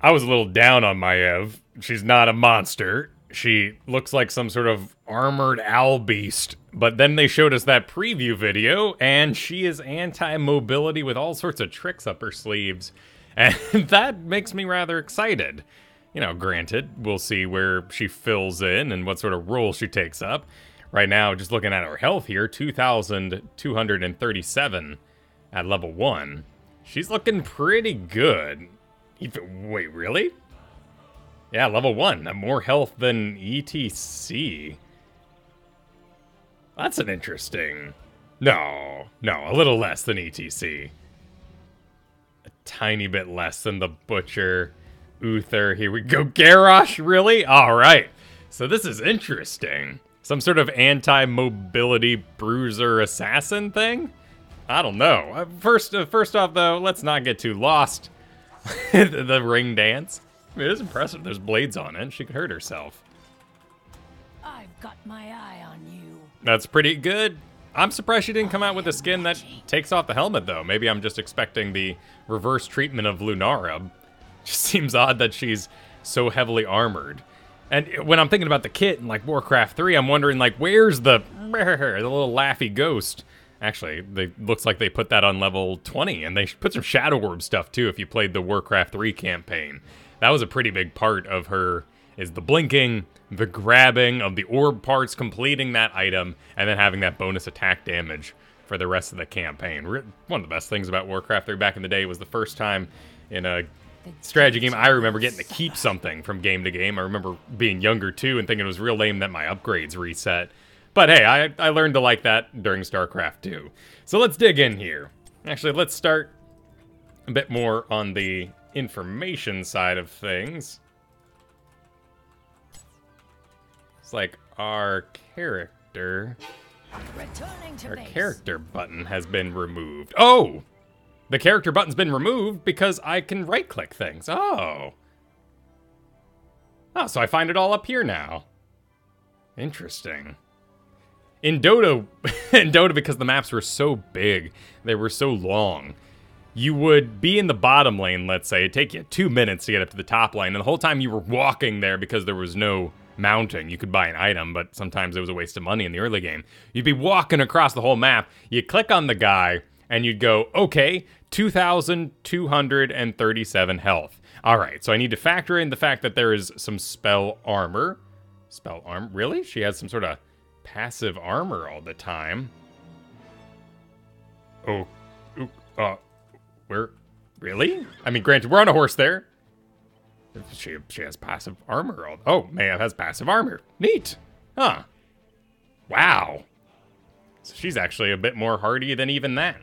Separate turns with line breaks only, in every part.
I was a little down on Maiev. She's not a monster. She looks like some sort of armored owl beast. But then they showed us that preview video, and she is anti-mobility with all sorts of tricks up her sleeves. And that makes me rather excited. You know, granted, we'll see where she fills in and what sort of role she takes up. Right now, just looking at her health here, 2,237 at level 1. She's looking pretty good. Wait, really? Yeah, level 1. More health than ETC. That's an interesting... No, a little less than ETC. A tiny bit less than the Butcher. Uther, here we go. Garrosh, really? Alright. So this is interesting. Some sort of anti-mobility bruiser assassin thing? I don't know. First off, though, let's not get too lost. The ring dance. I mean, it is impressive. There's blades on it. She could hurt herself.
I've got my eye on you.
That's pretty good. I'm surprised she didn't come out with a skin that takes off the helmet, though. Maybe I'm just expecting the reverse treatment of Lunara. Just seems odd that she's so heavily armored. And when I'm thinking about the kit in, like, Warcraft 3, I'm wondering, like, where's the little laughy ghost? Actually, looks like they put that on level 20, and they put some Shadow Orb stuff, too, if you played the Warcraft 3 campaign. That was a pretty big part of her, is the blinking, the grabbing of the orb parts, completing that item, and then having that bonus attack damage for the rest of the campaign. One of the best things about Warcraft 3 back in the day was the first time in a strategy game I remember getting to keep something from game to game. I remember being younger, too, and thinking it was real lame that my upgrades reset. But hey, I learned to like that during StarCraft 2. So let's dig in here. Actually, let's start a bit more on the information side of things. It's like our character button has been removed. Oh! The character button's been removed because I can right-click things. Oh. Oh, so I find it all up here now. Interesting. In Dota, because the maps were so big, they were so long, you would be in the bottom lane, let's say. It'd take you 2 minutes to get up to the top lane, and the whole time you were walking there because there was no mounting. You could buy an item, but sometimes it was a waste of money in the early game. You'd be walking across the whole map, you click on the guy, and you'd go, okay, 2,237 health. Alright, so I need to factor in the fact that there is some spell armor. Spell armor? Really? She has some sort of passive armor all the time. Oh, where? Really? I mean, granted, we're on a horse there. She has passive armor. Oh, Maiev has passive armor. Neat. Huh. Wow. So she's actually a bit more hardy than even that.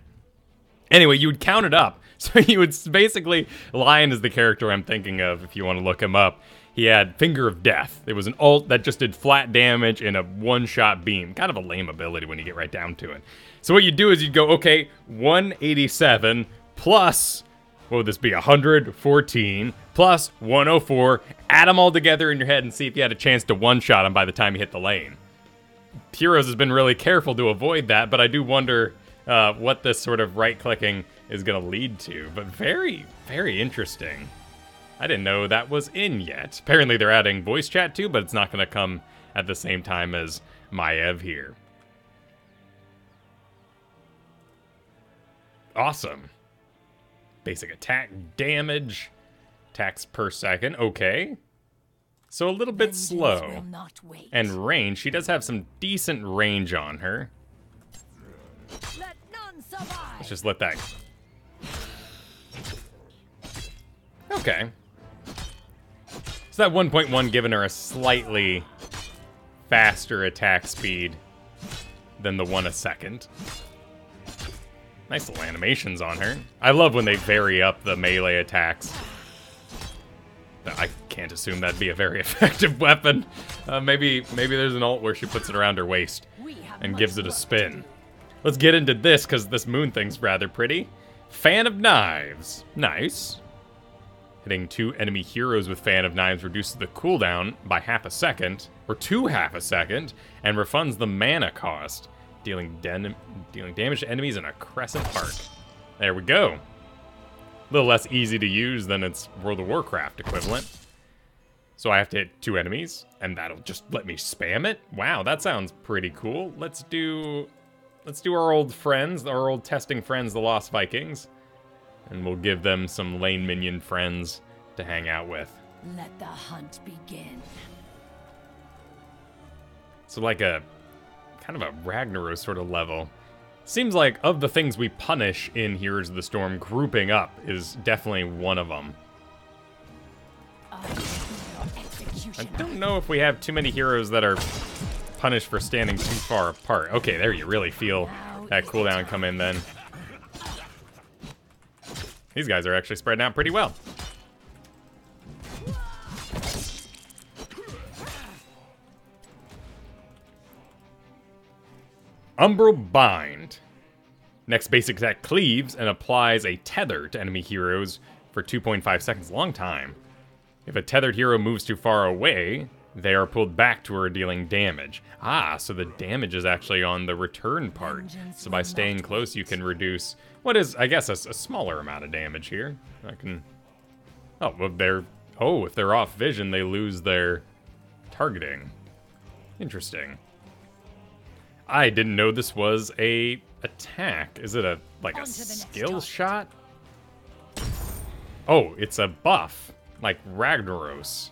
Anyway, you would count it up. So you would basically, Lion is the character I'm thinking of if you want to look him up. He had Finger of Death. It was an ult that just did flat damage in a one-shot beam. Kind of a lame ability when you get right down to it. So what you'd do is you'd go, okay, 187 plus, what would this be, 114 plus 104. Add them all together in your head and see if you had a chance to one-shot him by the time you hit the lane. Heroes has been really careful to avoid that, but I do wonder what this sort of right-clicking is going to lead to. But very, very interesting. I didn't know that was in yet. Apparently they're adding voice chat too, but it's not going to come at the same time as Maiev here. Awesome. Basic attack damage. Attacks per second. Okay. So a little bit slow. And range. She does have some decent range on her. Let's just let that... Okay. So that 1.1 giving her a slightly faster attack speed than the 1 a second. Nice little animations on her. I love when they vary up the melee attacks. I can't assume that'd be a very effective weapon. Maybe there's an ult where she puts it around her waist and gives it a spin. Let's get into this, because this moon thing's rather pretty. Fan of Knives. Nice. Hitting 2 enemy heroes with Fan of Knives reduces the cooldown by half a second, or to half a second, and refunds the mana cost, dealing damage to enemies in a crescent arc. There we go. little less easy to use than its World of Warcraft equivalent. So I have to hit 2 enemies, and that'll just let me spam it? Wow, that sounds pretty cool. Let's do our old friends, our old testing friends, the Lost Vikings. And we'll give them some lane minion friends to hang out with.
Let the hunt begin.
So like a kind of a Ragnaros sort of level. Seems like of the things we punish in Heroes of the Storm, grouping up is definitely one of them. I don't know if we have too many heroes that are punished for standing too far apart. Okay, there you really feel that cooldown come in then. These guys are actually spreading out pretty well. Umbral Bind. Next basic attack cleaves and applies a tether to enemy heroes for 2.5 seconds. Long time. If a tethered hero moves too far away, they are pulled back to her, dealing damage. Ah, so the damage is actually on the return part. So by staying close, you can reduce what is, I guess, a smaller amount of damage here. I can... Oh, if they're off vision, they lose their targeting. Interesting. I didn't know this was a attack. Is it a skill shot? Oh, it's a buff, like Ragnaros.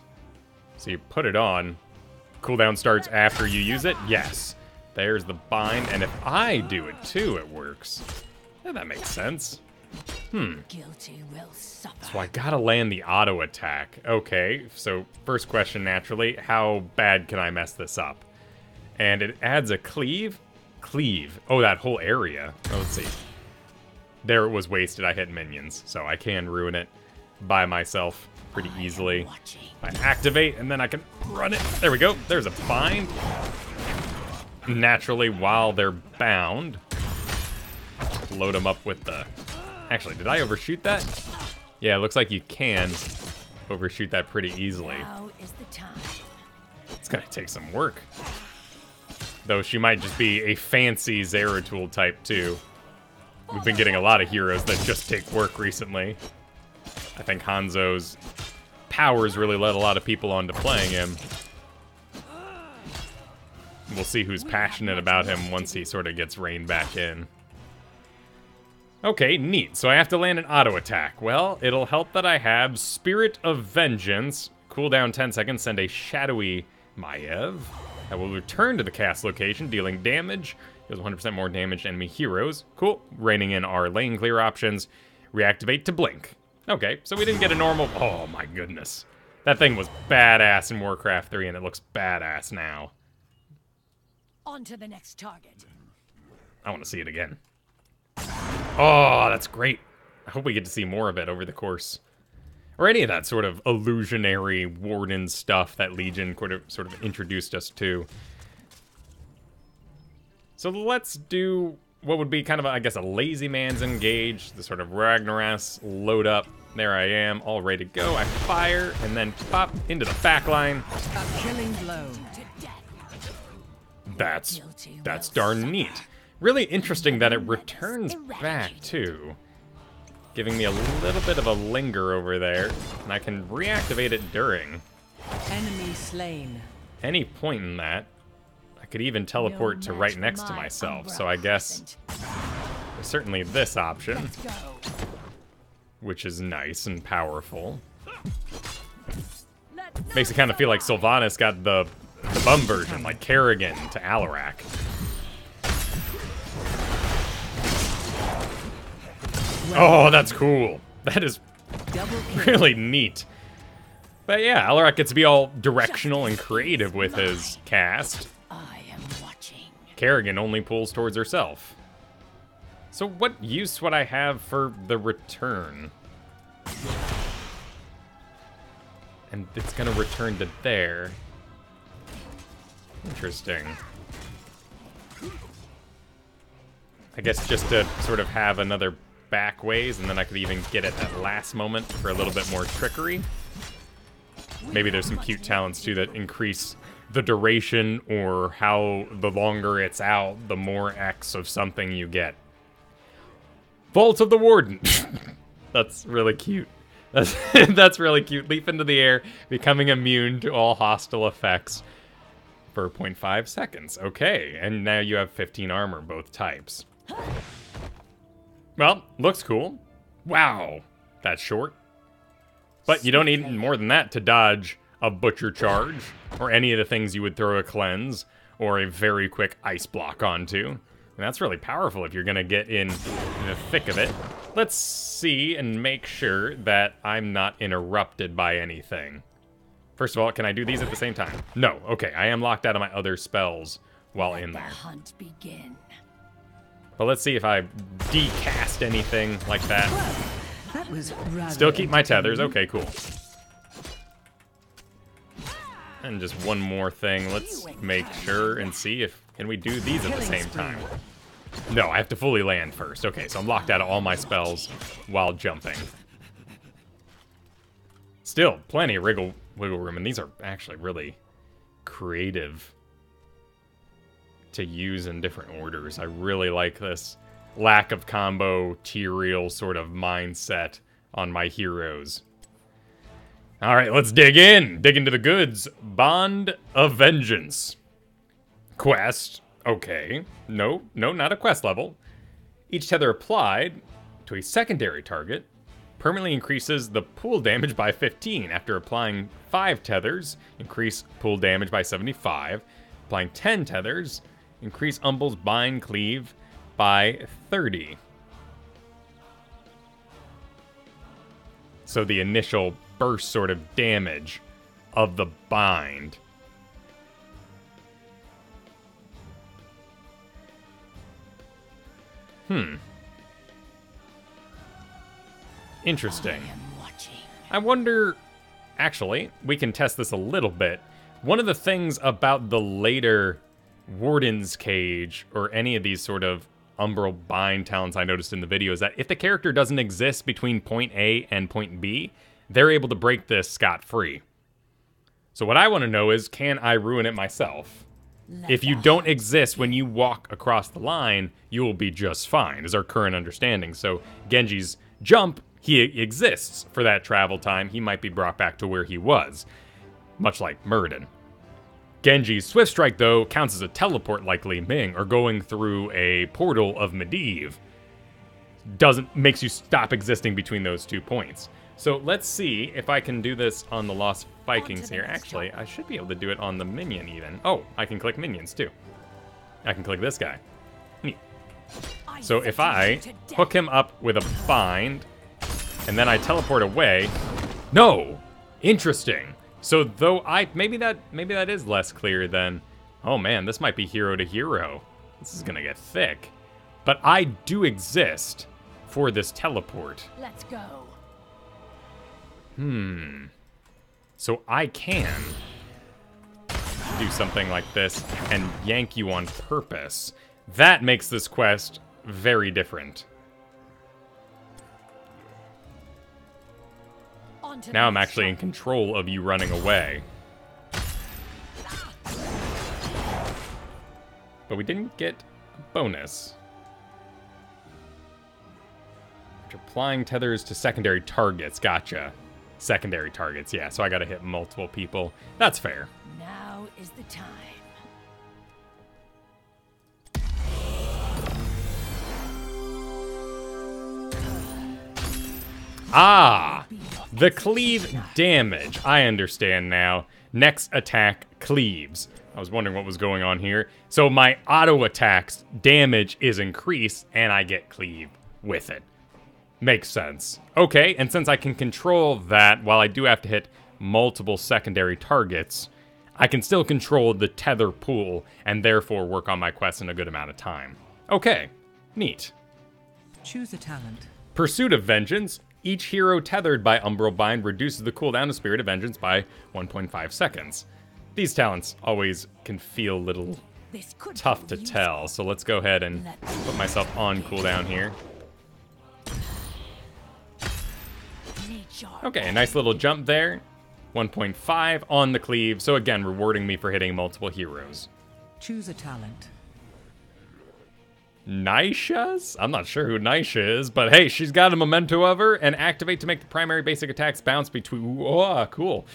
So you put it on. Cooldown starts after you use it. Yes. There's the bind, and if I do it too, it works. Yeah, that makes sense.
Guilty will suffer.
So I gotta land the auto attack. Okay, so first question naturally, how bad can I mess this up? And it adds a cleave. Cleave. Oh, that whole area. Oh, let's see. There it was wasted. I hit minions, so I can ruin it by myself pretty easily. I activate, and then I can run it. There we go. There's a bind. Naturally, while they're bound, load them up with the... Actually, did I overshoot that? Yeah, it looks like you can overshoot that pretty easily.
Now is the time.
It's gonna take some work. Though she might just be a fancy Zeratul type too. We've been getting a lot of heroes that just take work recently. I think Hanzo's powers really led a lot of people onto playing him. We'll see who's passionate about him once he sort of gets reined back in. Okay, neat. So I have to land an auto attack. Well, it'll help that I have Spirit of Vengeance. Cooldown 10 seconds, send a shadowy Maiev. That will return to the cast location, dealing damage. Deals 100% more damage to enemy heroes. Cool. Reining in our lane clear options. Reactivate to blink. Okay, so we didn't get a normal... Oh my goodness. That thing was badass in Warcraft 3, and it looks badass now.
On to the next target.
I want to see it again. Oh, that's great. I hope we get to see more of it over the course. Or any of that sort of illusionary Warden stuff that Legion sort of introduced us to. So let's do what would be kind of, I guess, a lazy man's engage. The sort of Ragnaros load up. There I am, all ready to go. I fire, and then pop into the back line.
A killing blow.
That's darn neat. Really interesting that it returns back, too. Giving me a little bit of a linger over there, and I can reactivate it during.
Enemy slain.
Any point in that. I could even teleport to right next to myself, so I guess there's certainly this option, which is nice and powerful. Makes it kind of feel like Sylvanas got the bum version, like Kerrigan to Alarak. Oh, that's cool. That is really neat. But yeah, Alarak gets to be all directional and creative with his cast.
I am watching.
Kerrigan only pulls towards herself. So what use would I have for the return? And it's gonna return to there. Interesting. I guess just to sort of have another back ways, and then I could even get it at last moment for a little bit more trickery. Maybe there's some cute talents too that increase the duration, or how the longer it's out, the more X of something you get. Vault of the Warden. That's really cute. That's, that's really cute. Leap into the air, becoming immune to all hostile effects for 0.5 seconds. Okay, and now you have 15 armor, both types. Well, looks cool. Wow, that's short. But you don't need more than that to dodge a butcher charge, or any of the things you would throw a cleanse, or a very quick ice block onto. And that's really powerful if you're gonna get in the thick of it. Let's see and make sure that I'm not interrupted by anything. First of all, can I do these at the same time? No. Okay, I am locked out of my other spells while in there.
Hunt begin.
But let's see if I decast anything like that.
That was rather
Still keep my tethers. Okay, cool. And just one more thing. Let's make sure and see if can we do these at the same time. No, I have to fully land first. Okay, so I'm locked out of all my spells while jumping. Still, plenty of wiggle room, and these are actually really creative to use in different orders. I really like this lack of combo Tyrael sort of mindset on my heroes. All right, let's dig in. Dig into the goods. Bond of Vengeance. Quest. Okay. No, not a quest level. Each tether applied to a secondary target permanently increases the pool damage by 15. After applying 5 tethers, increase pool damage by 75. Applying 10 tethers, increase Umble's bind cleave by 30. So the initial burst sort of damage of the bind. Interesting. I wonder... Actually, we can test this a little bit. One of the things about the later Warden's Cage, or any of these sort of Umbral Bind talents I noticed in the video, is that if the character doesn't exist between point A and point B, they're able to break this scot-free. So what I want to know is, can I ruin it myself? If you don't exist when you walk across the line, you will be just fine, is our current understanding. So Genji's jump, he exists for that travel time. He might be brought back to where he was, much like Muradin. Genji's Swift Strike, though, counts as a teleport like Li Ming, or going through a portal of Maiev. Makes you stop existing between those 2 points. So let's see if I can do this on the Lost Vikings here. Actually, I should be able to do it on the minion even. Oh, I can click minions too. I can click this guy. Neat. So if I hook him up with a bind, and then I teleport away... No! Interesting. So though maybe that is less clear than... Oh man, this might be hero to hero. This is gonna get thick. But I do exist for this teleport.
Let's go.
So I can do something like this and yank you on purpose. That makes this quest very different. Now I'm actually in control of you running away. But we didn't get a bonus. After applying tethers to secondary targets, gotcha. Secondary targets, yeah, so I gotta hit multiple people. That's fair.
Now is the time.
Ah! The cleave damage. I understand now. Next attack cleaves. I was wondering what was going on here. So my auto attacks damage is increased, and I get cleave with it. Makes sense. Okay, and since I can control that, while I do have to hit multiple secondary targets, I can still control the tether pool, and therefore work on my quest in a good amount of time. Okay, neat.
Choose a talent.
Pursuit of Vengeance. Each hero tethered by Umbral Bind reduces the cooldown of Spirit of Vengeance by 1.5 seconds. These talents always can feel a little tough to tell, so let's go ahead and put myself on cooldown here. Okay, a nice little jump there. 1.5 on the cleave, so again, rewarding me for hitting multiple heroes.
Choose a talent.
Nisha's? I'm not sure who Nisha is, but hey, she's got a memento of her, and activate to make the primary basic attacks bounce between... Oh, cool.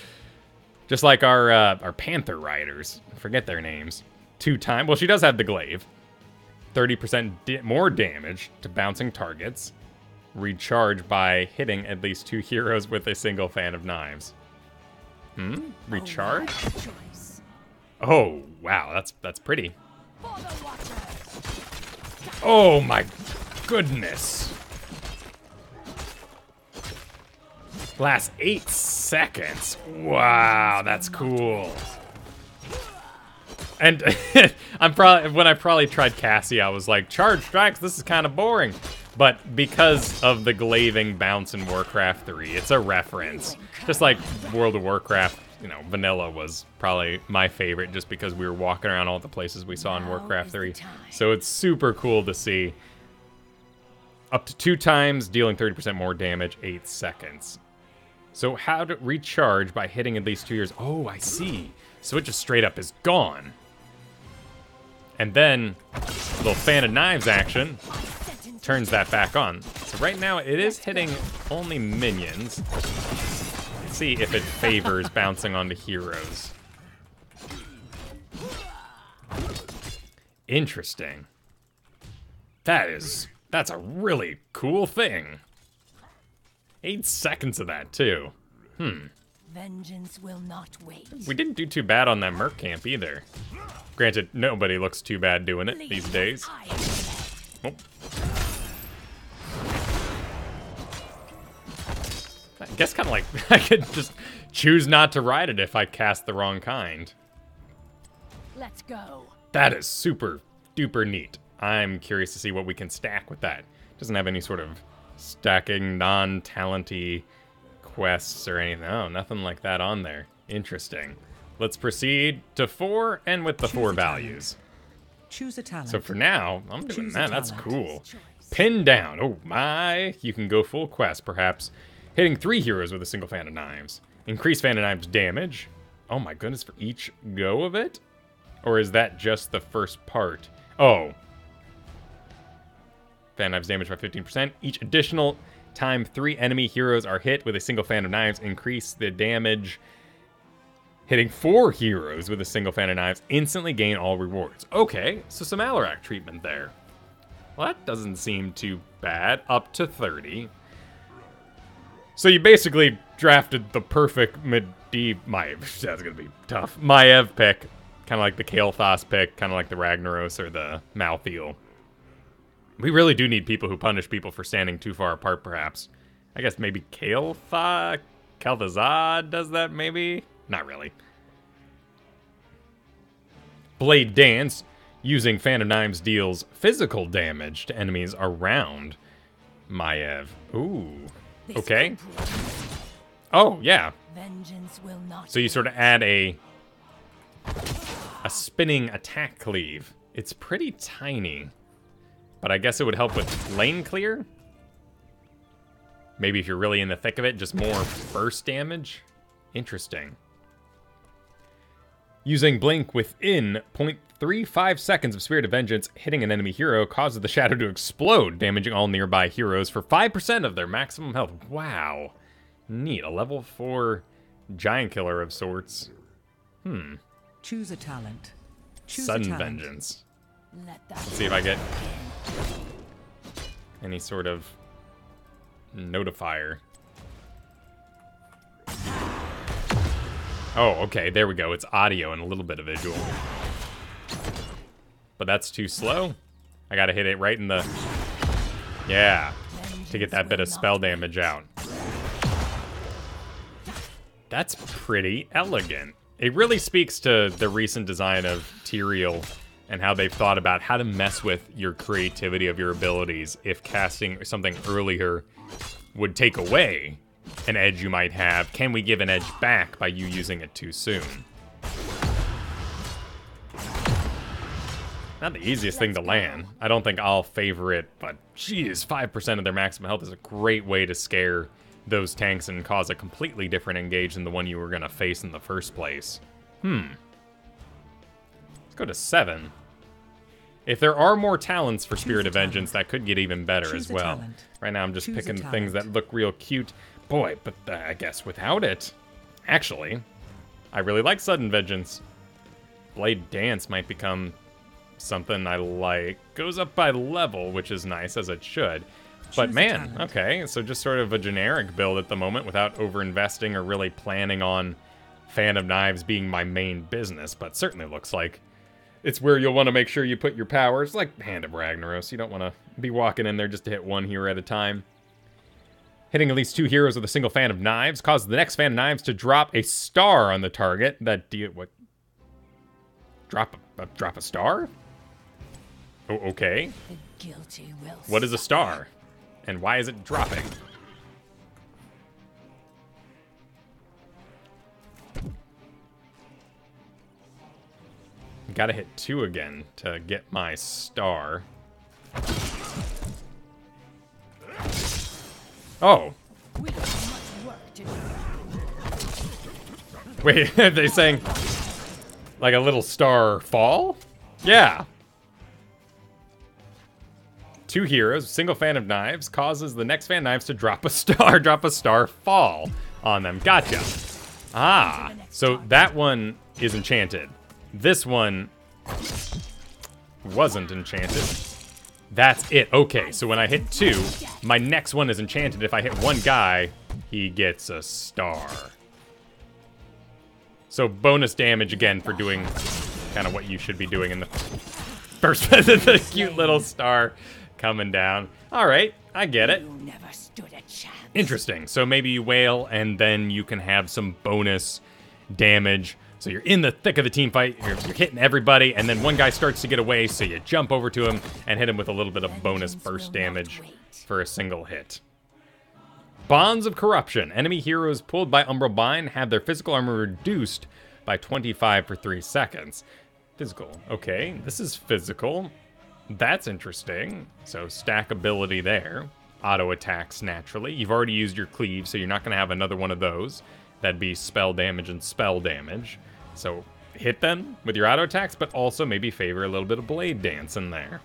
Just like our Panther Riders. Forget their names. 2 times. Well, she does have the glaive. 30% more damage to bouncing targets. Recharge by hitting at least 2 heroes with a single fan of knives. Recharge? Oh, wow, that's pretty. Oh my goodness. Last 8 seconds. Wow, that's cool. And when I probably tried Cassie, I was like, charge strikes, this is kind of boring. But because of the glaving bounce in Warcraft 3, it's a reference. Just like World of Warcraft, you know, vanilla was probably my favorite just because we were walking around all the places we saw in Warcraft 3. So it's super cool to see. Up to 2 times, dealing 30% more damage, 8 seconds. So how to recharge by hitting at least 2 years. Oh, I see. So it just straight up is gone. And then, little fan of knives action turns that back on. So right now it is hitting only minions. Let's see if it favors bouncing onto heroes. Interesting. That's a really cool thing. 8 seconds of that too.
Vengeance will not wait.
We didn't do too bad on that merc camp either. Granted, nobody looks too bad doing it these days. Oh. I guess kind of like I could just choose not to ride it if I cast the wrong kind.
Let's go.
That is super duper neat. I'm curious to see what we can stack with that. Doesn't have any sort of stacking non-talenty quests or anything. Oh, nothing like that on there. Interesting. Let's proceed to 4 and with the 4 values.
Choose a talent.
So for now, I'm doing that. That's cool.
Choice.
Pin down. Oh my. You can go full quest, perhaps. Hitting 3 heroes with a single fan of knives. Increase fan of knives damage. Oh my goodness, for each go of it? Or is that just the first part? Oh. Fan of knives damage by 15%. Each additional time 3 enemy heroes are hit with a single fan of knives. Increase the damage. Hitting 4 heroes with a single fan of knives. Instantly gain all rewards. Okay, so some Alarak treatment there. Well, that doesn't seem too bad. Up to 30. So you basically drafted the perfect Maiev. That's gonna be tough. Maiev pick. Kind of like the Kael'thas pick. Kind of like the Ragnaros or the Malthael. We really do need people who punish people for standing too far apart, perhaps. I guess maybe Kael'thas does that, maybe? Not really. Blade Dance. Using Fan of Knives deals physical damage to enemies around Maiev. Ooh. Okay. Oh, yeah.
Vengeance will not.
So you sort of add a spinning attack cleave. It's pretty tiny. But I guess it would help with lane clear. Maybe if you're really in the thick of it, just more burst damage. Interesting. Using Blink within 0.35 seconds of Spirit of Vengeance, hitting an enemy hero causes the shadow to explode, damaging all nearby heroes for 5% of their maximum health. Wow. Neat. A level 4 giant killer of sorts.
Choose a talent. Choose
Sudden
a talent.
Vengeance.
Let that
Let's see if I get any sort of notifier. Oh, okay, there we go. It's audio and a little bit of visual. But that's too slow. I gotta hit it right in the... Yeah, to get that bit of spell damage out. That's pretty elegant. It really speaks to the recent design of Tyrael and how they've thought about how to mess with your creativity of your abilities if casting something earlier would take away an edge you might have. Can we give an edge back by you using it too soon? Not the easiest thing to land. I don't think I'll favor it, but geez, 5% of their maximum health is a great way to scare those tanks and cause a completely different engage than the one you were gonna face in the first place. Let's go to 7. If there are more talents for Spirit of Vengeance, that could get even better as well.
talent.
Right now I'm just
Choose a
picking things
talent.
that look real cute. Boy, but I guess without it... Actually, I really like Sudden Vengeance. Blade Dance might become something I like. Goes up by level, which is nice, as it should. But
Choose a
man,
talent.
okay, so just sort of a generic build at the moment without over-investing or really planning on Fan of Knives being my main business, but certainly looks like it's where you'll want to make sure you put your powers, like Hand of Ragnaros. You don't want to be walking in there just to hit one hero at a time. Hitting at least 2 heroes with a single Fan of Knives causes the next Fan of Knives to drop a star on the target. That what? Drop a star? Oh, okay.
The guilty will
What is a star? And why is it dropping? Gotta hit 2 again to get my star. Oh.
We have much work to do.
Wait, are they saying like a little star fall? Yeah. 2 heroes, single Fan of Knives, causes the next Fan of Knives to drop a star fall on them. Gotcha. Ah, so that one is enchanted. This one wasn't enchanted. That's it. Okay, so when I hit 2, my next one is enchanted. If I hit one guy, he gets a star. So bonus damage again for doing kind of what you should be doing in the first. The cute little star coming down. All right, I get it.
You never stood a chance.
Interesting. So maybe you wail, and then you can have some bonus damage. So you're in the thick of the team fight, you're hitting everybody, and then one guy starts to get away, so you jump over to him and hit him with a little bit of bonus burst damage for a single hit. Bonds of Corruption. Enemy heroes pulled by Umbral Bind have their physical armor reduced by 25 for 3 seconds. Physical. Okay, this is physical. That's interesting. So stackability there. Auto attacks naturally. You've already used your cleave, so you're not going to have another one of those. That'd be spell damage and spell damage. So hit them with your auto attacks, but also maybe favor a little bit of Blade Dance in there.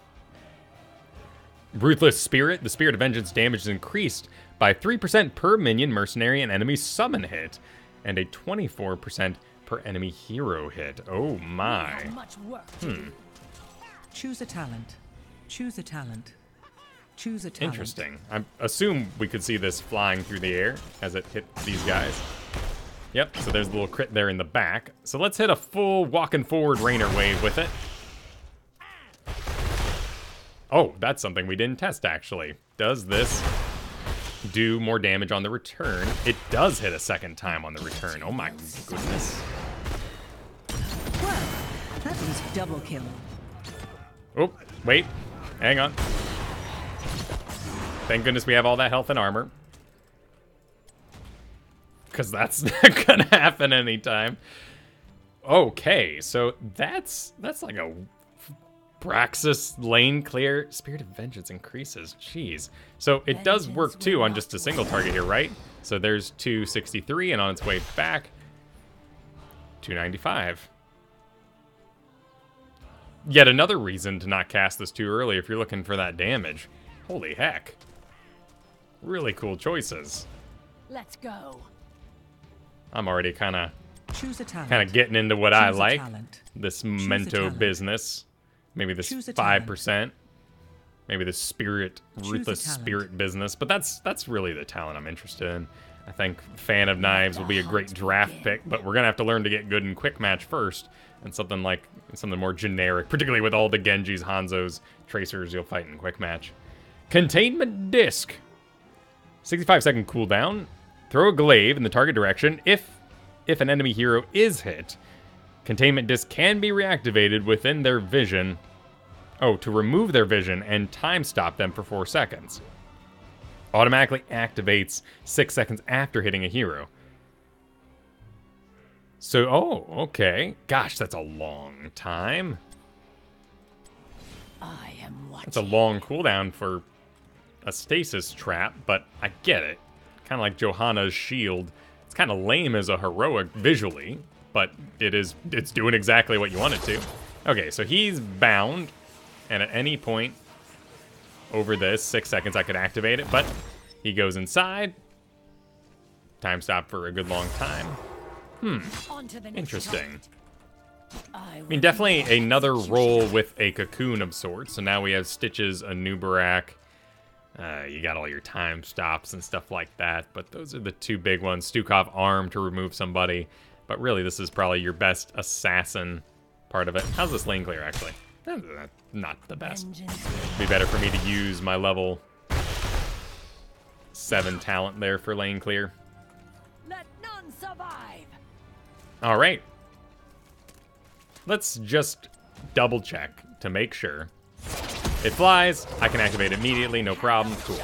Ruthless Spirit. The Spirit of Vengeance damage is increased by 3% per minion, mercenary, and enemy summon hit, and a 24% per enemy hero hit. Oh
We
my.
have much work to do.
Choose a talent. Choose a talent. Choose a talent.
Interesting. I assume we could see this flying through the air as it hit these guys. Yep, so there's a little crit there in the back. So let's hit a full walking forward Rainer wave with it. Oh, that's something we didn't test, actually. Does this do more damage on the return? It does hit a second time on the return. Oh my goodness.
Well, that was double kill.
Oh, wait. Hang on. Thank goodness we have all that health and armor. Because that's not gonna happen anytime. Okay, so that's like a Braxis lane clear. Spirit of Vengeance increases. Jeez. So it does work too on just a single target here, right? So there's 263, and on its way back, 295. Yet another reason to not cast this too early if you're looking for that damage. Holy heck. Really cool choices.
Let's go.
I'm already kind of
Choose a talent.
getting into what I
Choose a
like.
talent.
This
a
memento
talent.
business. Maybe this
Choose a
5%. Maybe the spirit,
Choose a
ruthless
talent.
spirit business. But that's really the talent I'm interested in. I think Fan of Knives will be a great draft pick, but we're gonna have to learn to get good in quick match first, and something more generic, particularly with all the Genjis, Hanzos, Tracers you'll fight in quick match. Containment Disc. 65-second cooldown. Throw a glaive in the target direction. If an enemy hero is hit, Containment Disc can be reactivated within their vision. Oh, to remove their vision and time stop them for 4 seconds. Automatically activates 6 seconds after hitting a hero. So, oh, okay. Gosh, that's a long time.
I am watching.
That's a long cooldown for a stasis trap, but I get it. Kind of like Johanna's shield. It's kind of lame as a heroic visually, but it's doing exactly what you want it to. Okay, so he's bound, and at any point over this 6 seconds I could activate it, but he goes inside. Time stop for a good long time. Interesting. I mean, definitely another role with a cocoon of sorts. So now we have Stitches, a Nubarak. You got all your time stops and stuff like that, but those are the two big ones. Stukov arm to remove somebody, but really this is probably your best assassin part of it. How's this lane clear, actually? Not the best. It'd be better for me to use my level 7 talent there for lane clear.
Let none survive.
All right. Let's just double check to make sure. It flies. I can activate immediately, no problem. Cool.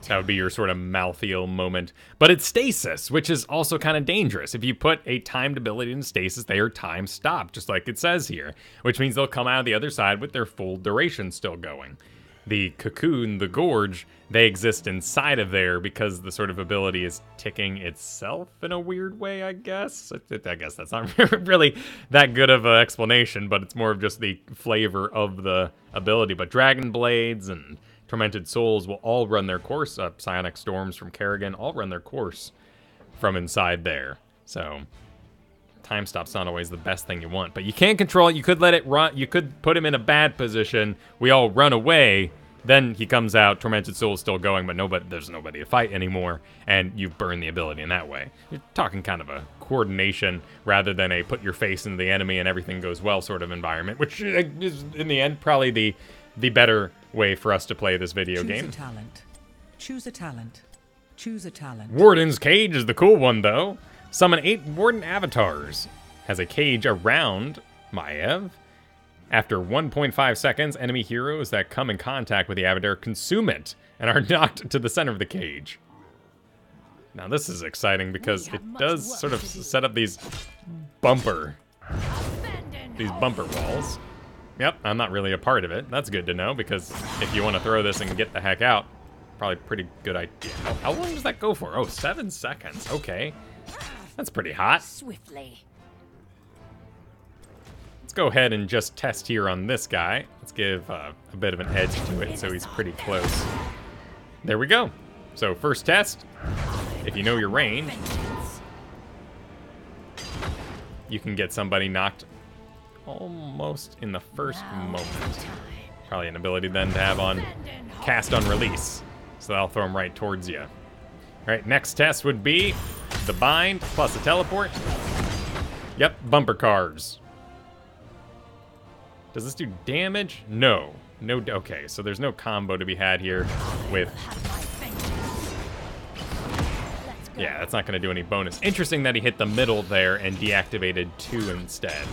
That would be your sort of Malthael moment. But it's stasis, which is also kind of dangerous. If you put a timed ability in stasis, they are time stopped, just like it says here, which means they'll come out of the other side with their full duration still going. The cocoon, the gorge, they exist inside of there because the sort of ability is ticking itself in a weird way, I guess. I guess that's not really that good of an explanation, but it's more of just the flavor of the ability. But Dragon Blades and Tormented Souls will all run their course. Psionic Storms from Kerrigan all run their course from inside there. So time stop's not always the best thing you want, but you can't control it. You could let it run. You could put him in a bad position. We all run away. Then he comes out. Tormented Soul is still going, but there's nobody to fight anymore, and you've burned the ability in that way. You're talking kind of a coordination rather than a put your face into the enemy and everything goes well sort of environment, which is in the end probably the better way for us to play this video game.
Choose a talent. Choose a talent. Choose a talent.
Warden's Cage is the cool one, though. Summon 8 Warden avatars. Has a cage around Maiev. After 1.5 seconds, enemy heroes that come in contact with the avatar consume it and are knocked to the center of the cage. Now this is exciting because it does sort of set up these bumper walls. Yep, I'm not really a part of it. That's good to know, because if you want to throw this and get the heck out, probably pretty good idea. How long does that go for? Oh, 7 seconds. Okay. That's pretty hot.
Swiftly.
Let's go ahead and just test here on this guy. Let's give a bit of an edge to it so he's pretty close. There we go. So first test, if you know your range, you can get somebody knocked almost in the first moment. Probably an ability then to have on cast on release. So that'll throw him right towards you. All right, next test would be the bind plus a teleport. Yep, bumper cars. Does this do damage? No. No. Okay, so there's no combo to be had here with... Yeah, that's not going to do any bonus. Interesting that he hit the middle there and deactivated 2 instead.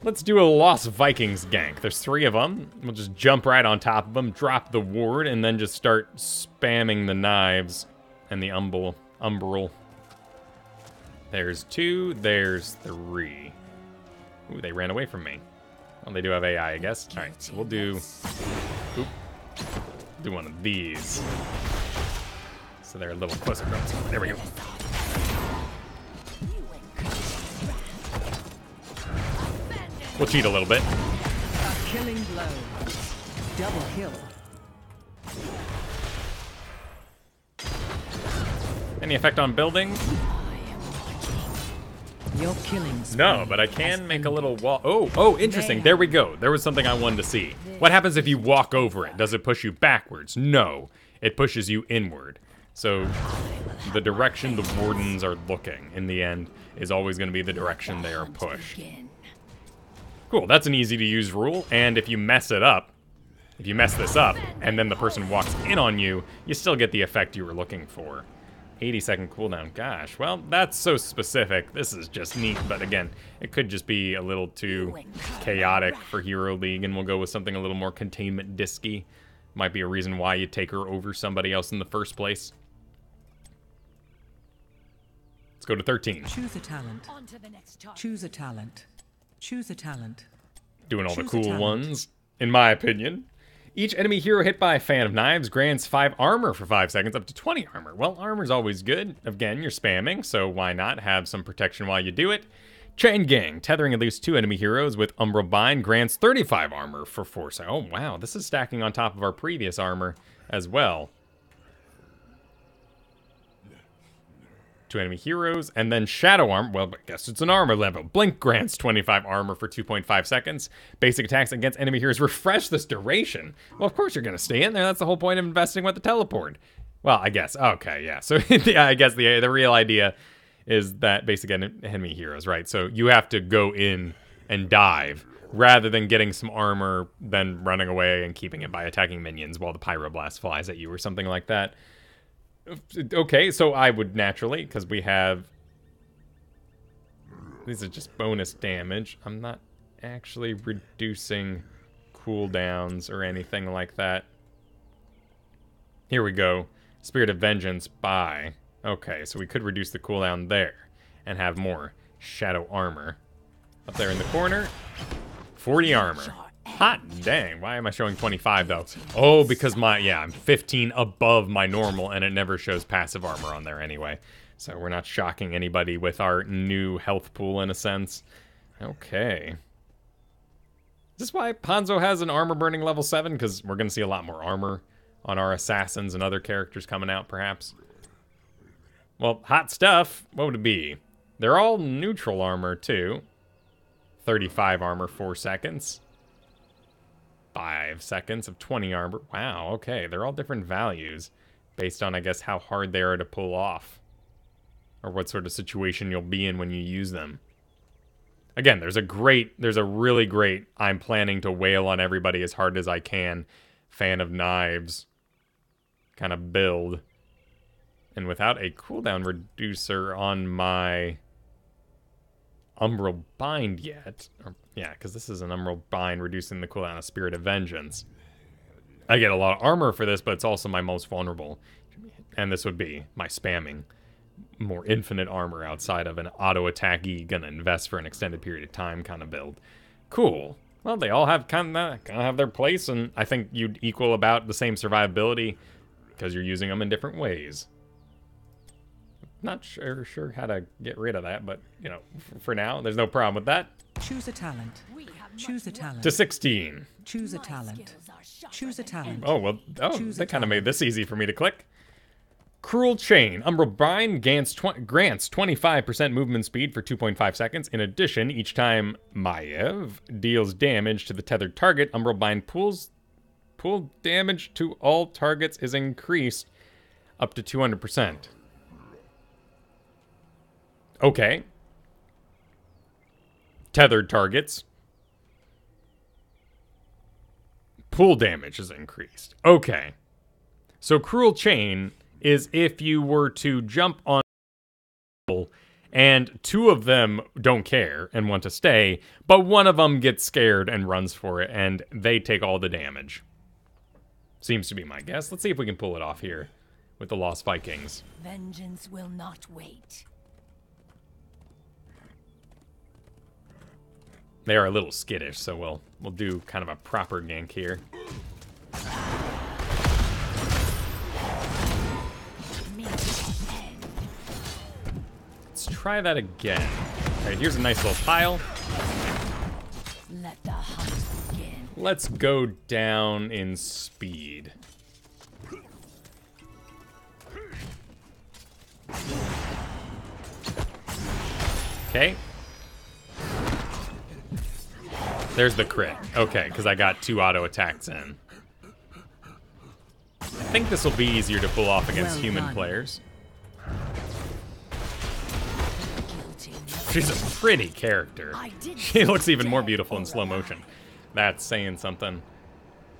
Let's do a Lost Vikings gank. There's 3 of them. We'll just jump right on top of them, drop the ward, and then just start spamming the knives and the umbral. There's 2, there's 3. Ooh, they ran away from me. Well, they do have AI, I guess. All right, so we'll do... Oop. Do one of these. So they're a little closer. There we go. We'll cheat a little bit.
A killing blow. Double kill.
Any effect on buildings?
Your killing
No, but I can make a little wall. Oh, interesting. There we go. There was something I wanted to see. What happens if you walk over it? Does it push you backwards? No, it pushes you inward. So the direction the wardens are looking in the end is always going to be the direction they are pushed. Cool, that's an easy to use rule. And if you mess it up, if you mess this up and then the person walks in on you, you still get the effect you were looking for. 80-second cooldown. Gosh, well, that's so specific. This is just neat, but again, it could just be a little too chaotic for Hero League, and we'll go with something a little more containment disky. Might be a reason why you take her over somebody else in the first place. Let's go to 13.
Choose a talent. Choose a talent. Choose a talent.
Doing all the cool ones, in my opinion. Each enemy hero hit by a fan of knives grants 5 armor for 5 seconds, up to 20 armor. Well, armor's always good. Again, you're spamming, so why not have some protection while you do it? Chain Gang. Tethering at least 2 enemy heroes with Umbral Bind grants 35 armor for 4 seconds. Oh, wow. This is stacking on top of our previous armor as well. 2 enemy heroes, and then Shadow Armor. Well, I guess it's an armor level. Blink grants 25 armor for 2.5 seconds. Basic attacks against enemy heroes refresh this duration. Well, of course you're going to stay in there. That's the whole point of investing with the teleport. Well, I guess. Okay, yeah. So, yeah, I guess the real idea is that basic enemy heroes, right? So you have to go in and dive rather than getting some armor, then running away and keeping it by attacking minions while the Pyroblast flies at you or something like that. Okay, so I would naturally, because we have... These are just bonus damage. I'm not actually reducing cooldowns or anything like that. Here we go. Spirit of Vengeance by... Okay, so we could reduce the cooldown there and have more Shadow Armor. Up there in the corner, 40 armor. Hot dang, why am I showing 25 though? Oh, because I'm 15 above my normal and it never shows passive armor on there anyway. So we're not shocking anybody with our new health pool in a sense. Okay. Is this why Hanzo has an armor burning level 7? Because we're going to see a lot more armor on our assassins and other characters coming out perhaps. Well, hot stuff, what would it be? They're all neutral armor too. 35 armor, 4 seconds. 5 seconds of 20 armor. Wow, okay. They're all different values based on, I guess, how hard they are to pull off. Or what sort of situation you'll be in when you use them. Again, there's a really great, I'm planning to wail on everybody as hard as I can, fan of knives kind of build. And without a cooldown reducer on my Umbral Bind yet, yeah, because this is an Umbral Bind reducing the cooldown of Spirit of Vengeance. I get a lot of armor for this, but it's also my most vulnerable. And this would be my spamming more infinite armor outside of an auto-attack-y, gonna invest for an extended period of time kind of build. Cool. Well, they all have kind of have their place, and I think you'd equal about the same survivability because you're using them in different ways. Not sure how to get rid of that, but, you know, for now, there's no problem with that.
Choose a talent. Choose a talent.
To 16.
Choose a talent. Choose a talent.
Oh, well, that kind of made this easy for me to click. Cruel Chain. Umbral Bind grants 25% movement speed for 2.5 seconds. In addition, each time Maiev deals damage to the tethered target, Umbral Bind pool damage to all targets is increased up to 200%. Okay. Tethered targets. Pool damage is increased. Okay. So Cruel Chain is if you were to jump on and 2 of them don't care and want to stay, but one of them gets scared and runs for it, and they take all the damage. Seems to be my guess. Let's see if we can pull it off here with the Lost Vikings.
Vengeance will not wait.
They are a little skittish, so we'll do kind of a proper gank here. Let's try that again. All right, here's a nice little pile.
Let the hunt begin.
Let's go down in speed. Okay. There's the crit. Okay, because I got 2 auto attacks in. I think this will be easier to pull off against human players. She's a pretty character. She looks even more beautiful in slow motion. That's saying something.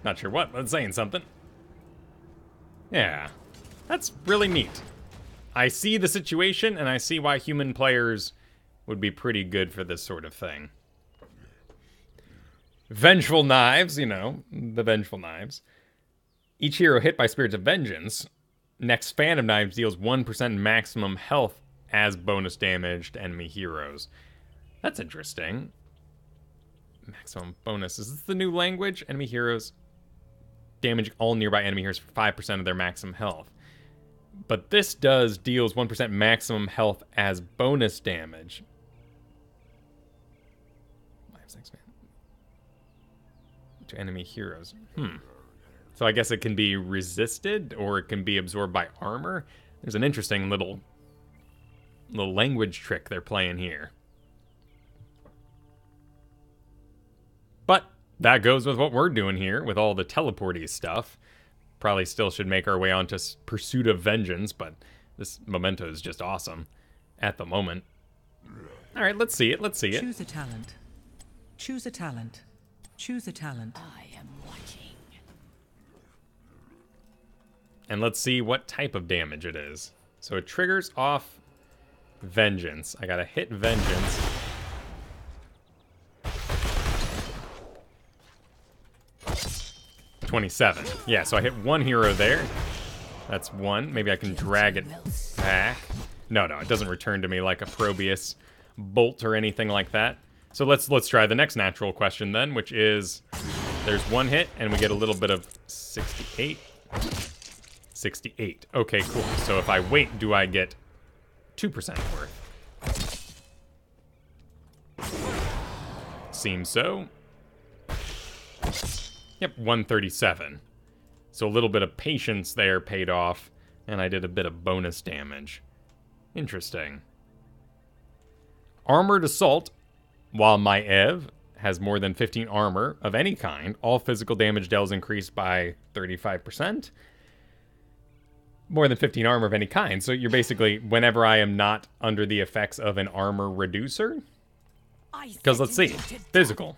Not sure what, but it's saying something. Yeah, that's really neat. I see the situation, and I see why human players would be pretty good for this sort of thing. Vengeful Knives, you know, the Vengeful Knives. Each hero hit by Spirits of Vengeance, next Fan of Knives deals 1% maximum health as bonus damage to enemy heroes. That's interesting. Maximum bonus. Is this the new language? Enemy heroes damage all nearby enemy heroes for 5% of their maximum health. But this deals 1% maximum health as bonus damage. To enemy heroes. So I guess it can be resisted or it can be absorbed by armor. There's an interesting little language trick they're playing here. But that goes with what we're doing here with all the teleporty stuff. Probably still should make our way on to Pursuit of Vengeance, but this memento is just awesome at the moment. All right, let's see it. Let's see it.
Choose a talent. Choose a talent. Choose a talent.
I am watching.
And let's see what type of damage it is. So it triggers off Vengeance. I gotta hit Vengeance. $27. Yeah, so I hit one hero there. That's one. Maybe I can drag it back. No, it doesn't return to me like a Probius bolt or anything like that. So let's try the next natural question then, which is there's one hit and we get a little bit of 68. 68. Okay, cool. So if I wait, do I get 2% worth? Seems so. Yep, 137. So a little bit of patience there paid off, and I did a bit of bonus damage. Interesting. Armored Assault. While Maiev has more than 15 armor of any kind, all physical damage dealt is increased by 35%. More than 15 armor of any kind. So you're basically, whenever I am not under the effects of an armor reducer. Because let's see. Physical.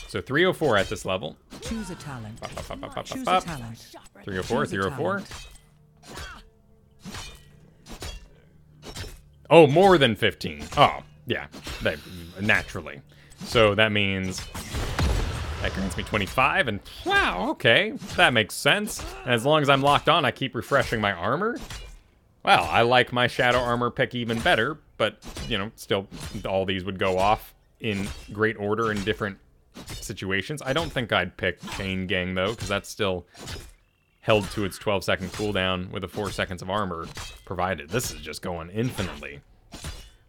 So 304 at this level.
Choose a talent. Choose
Choose
a talent.
304,
Choose a
304.
talent.
Oh, more than 15. Oh, yeah, naturally. So that means that grants me 25, and wow, okay, that makes sense. And as long as I'm locked on, I keep refreshing my armor. Well, I like my shadow armor pick even better, but, you know, still, all these would go off in great order in different situations. I don't think I'd pick Chain Gang, though, because that's still held to its 12-second cooldown with a 4 seconds of armor provided. This is just going infinitely.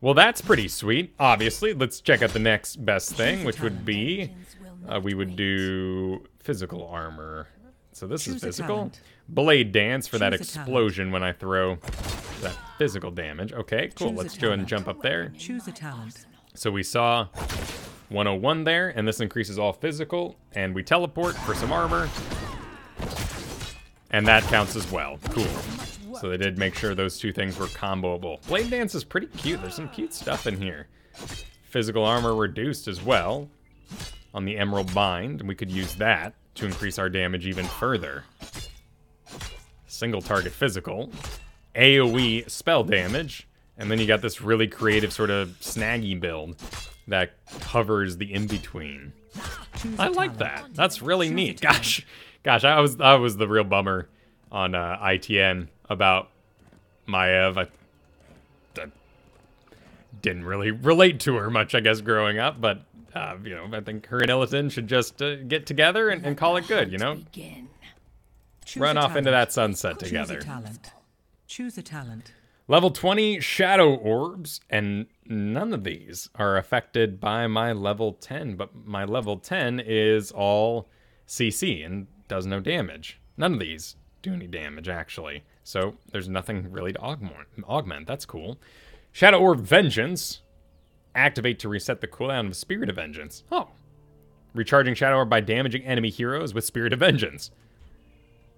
Well, that's pretty sweet. Obviously, let's check out the next best thing, which would be we would do physical armor. So this is physical. Blade Dance for that explosion when I throw that physical damage. Okay, cool. Let's go ahead and jump up there.
Choose a talent.
So we saw 101 there, and this increases all physical, and we teleport for some armor. And that counts as well. Cool. So they did make sure those two things were comboable. Blade Dance is pretty cute. There's some cute stuff in here. Physical armor reduced as well on the Emerald Bind. We could use that to increase our damage even further. Single target physical. AoE spell damage. And then you got this really creative sort of snaggy build that covers the in-between. I like that. That's really neat. Gosh, I was the real bummer on ITN about Maiev. I didn't really relate to her much, I guess, growing up, but you know, I think her and Illiton should just get together and call it good, you know? Run off into that sunset together.
Choose a talent. Choose a talent.
Level 20 Shadow Orbs, and none of these are affected by my level 10, but my level 10 is all CC and does no damage. None of these do any damage, actually. So there's nothing really to augment. That's cool. Shadow Orb Vengeance. Activate to reset the cooldown of Spirit of Vengeance. Oh. Recharging Shadow Orb by damaging enemy heroes with Spirit of Vengeance.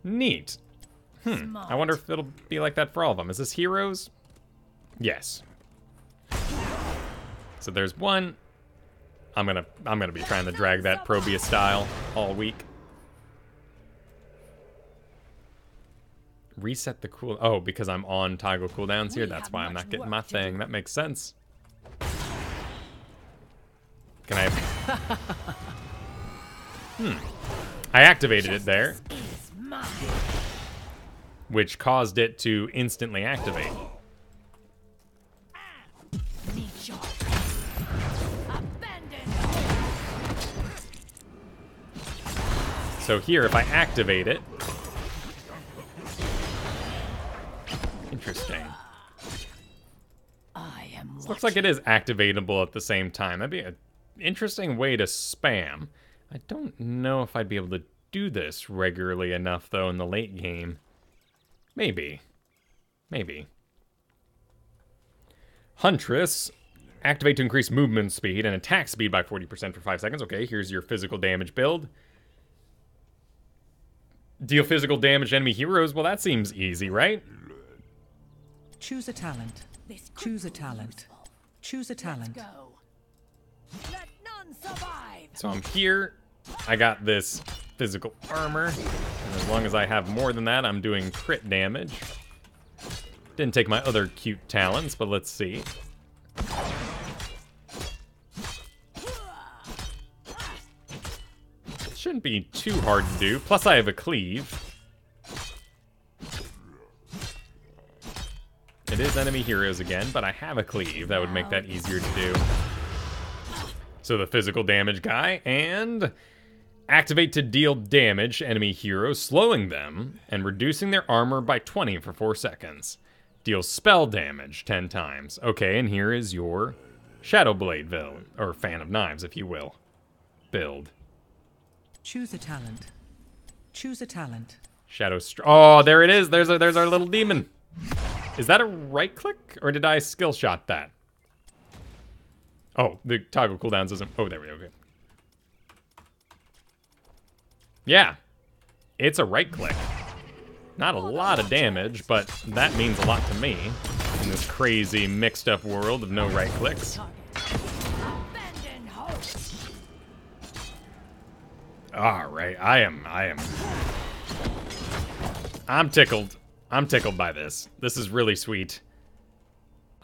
Neat. I wonder if it'll be like that for all of them. Is this heroes? Yes. So there's one. I'm gonna be trying to drag that Probius style all week. Reset the cool. Oh, because I'm on toggle cooldowns here. That's why I'm not getting my thing. That makes sense. Can I? I activated it there, which caused it to instantly activate. So here, if I activate it, interesting.
I am
This looks like it is activatable at the same time. That'd be an interesting way to spam. I don't know if I'd be able to do this regularly enough, though, in the late game. Maybe. Maybe. Huntress. Activate to increase movement speed and attack speed by 40% for 5 seconds. Okay, here's your physical damage build. Deal physical damage to enemy heroes. Well, that seems easy, right?
Choose a talent. Choose a talent. Choose a talent.
Go. Let none survive.
So I'm here. I got this physical armor. And as long as I have more than that, I'm doing crit damage. Didn't take my other cute talents, but let's see. It shouldn't be too hard to do. Plus I have a cleave. It is enemy heroes again, but I have a cleave. That would make that easier to do. So the physical damage guy, and activate to deal damage to enemy heroes, slowing them and reducing their armor by 20 for 4 seconds. Deal spell damage 10 times. Okay, and here is your Shadow Blade build, or Fan of Knives, if you will. Build.
Choose a talent. Choose a talent.
Oh, there it is. There's our little demon. Is that a right click, or did I skill shot that? Oh, the toggle cooldowns isn't. Oh, there we go. Okay. Yeah, it's a right click. Not a lot of damage, but that means a lot to me in this crazy mixed up world of no right clicks. All right, I'm tickled. I'm tickled by this. This is really sweet.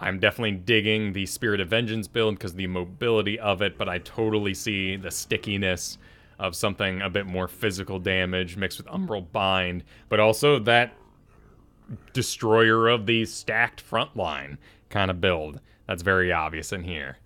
I'm definitely digging the Spirit of Vengeance build because of the mobility of it, but I totally see the stickiness of something a bit more physical damage mixed with Umbral Bind, but also that destroyer of the stacked front line kind of build. That's very obvious in here.